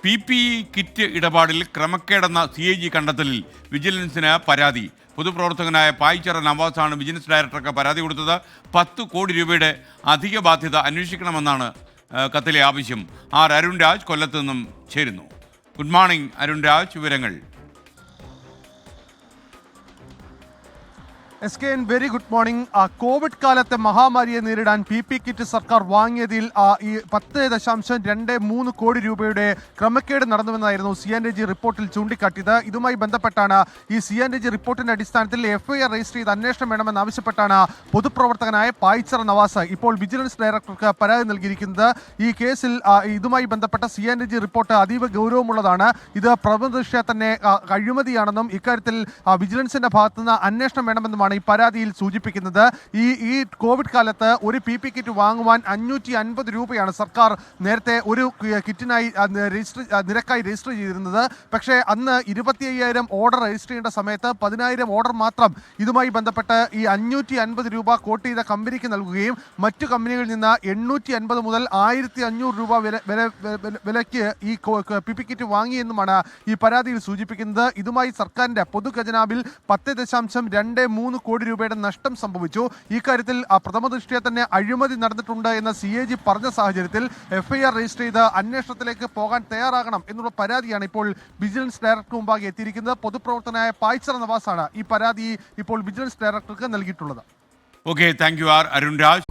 PPE kit ഇടപാടിൽ ക്രമക്കേടെന്ന CAG കണ്ടെത്തലിൽ വിജിലൻസിന് പരാതി. പൊതുപ്രവർത്തകനായ പായിച്ചറ നവാസാണ് vigilance ഡയറക്ടർക്ക് പരാതി കൊടുത്തത്. 10 കോടി രൂപയുടെ അധിക ബാധ്യത അന്വേഷിക്കണമെന്നാണ് കത്തിലെ ആവശ്യം. അരുൺ രാജ് കൊല്ലത്ത് നിന്നും ചേരുന്നു. ഗുഡ് മോർണിംഗ് അരുൺ രാജ്, വിവരങ്ങൾ. SKN very good morning. Covid കാലത്തെ മഹാമാരിയെ നേരിടാൻ PPE കിറ്റ് സർക്കാർ വാങ്ങിയതിൽ ഈ 10.23 കോടി രൂപയുടെ ക്രമക്കേട് നടന്നുവെന്നായിരുന്നു CNAG റിപ്പോർട്ടിൽ ചൂണ്ടിക്കാട്ടിയത്. ഇതുമായി ബന്ധപ്പെട്ടാണ് ഈ CNAG റിപ്പോർട്ടിന്റെ അടിസ്ഥാനത്തിൽ FIR രജിസ്റ്റർ ചെയ്ത് അന്വേഷണം വേണമെന്നാവശ്യപ്പെട്ടാണ് പൊതുപ്രവർത്തകനായ പായിച്ചറ നവാസ് ഇപ്പോൾ വിജിലൻസ് ഡയറക്ടർക്ക് പരാതി നൽകിയിരിക്കുന്നത്. ഈ കേസിൽ ഇതുമായി ബന്ധപ്പെട്ട CNAG റിപ്പോർട്ട് അതീവ ഗൗരവമുള്ളതാണ്. ഇത് പ്രബന്ധദൃഷ്ട്യാ തന്നെ അഴിമതിയാണെന്നും ഇക്കാര്യത്തിൽ വിജിലൻസിന്റെ ഭാഗത്തുനിന്ന് അന്വേഷണം വേണമെന്നുമാണ് ഈ പരാതിയിൽ സൂചിപ്പിക്കുന്നത്. ഈ കോവിഡ് കാലത്ത് ഒരു PPE കിറ്റ് വാങ്ങുവാൻ 550 രൂപയാണ് സർക്കാർ നേരത്തെ ഒരു കിറ്റിനായി നിരക്കായി രജിസ്റ്റർ ചെയ്തിരുന്നത്. പക്ഷേ അന്ന് 25,000 ഓർഡർ രജിസ്റ്റർ ചെയ്യേണ്ട സമയത്ത് 10,000 ഓർഡർ മാത്രം ഇതുമായി ബന്ധപ്പെട്ട് ഈ 550 രൂപ കോട്ട് ചെയ്ത കമ്പനിക്ക് നൽകുകയും മറ്റു കമ്പനികളിൽ നിന്ന് 850 മുതൽ 1,500 രൂപ വിലയ്ക്ക് ഈ PPE കിറ്റ് വാങ്ങിയെന്നുമാണ് ഈ പരാതിയിൽ സൂചിപ്പിക്കുന്നത്. ഇതുമായി സർക്കാരിന്റെ പൊതുഖജനാവിൽ 10.23 കോടി രൂപയുടെ നഷ്ടം സംഭവിച്ചു. ഈ കാര്യത്തിൽ പ്രഥമദൃഷ്ട്യാ തന്നെ അഴിമതി നടന്നിട്ടുണ്ട് എന്ന് CAG പറഞ്ഞ സാഹചര്യത്തിൽ FIR രജിസ്റ്റർ ചെയ്ത് അന്വേഷണത്തിലേക്ക് പോകാൻ തയ്യാറാകണം എന്നുള്ള പരാതിയാണ് ഇപ്പോൾ വിജിലൻസ് ഡയറക്ടർ മുമ്പാകെ എത്തിയിരിക്കുന്നത്. പൊതുപ്രവർത്തകനായ പായിച്ചറ നവാസാണ് ഈ പരാതി ഇപ്പോൾ വിജിലൻസ് ഡയറക്ടർക്ക് നൽകിയിട്ടുള്ളത്. Okay, thank you Arun Raj.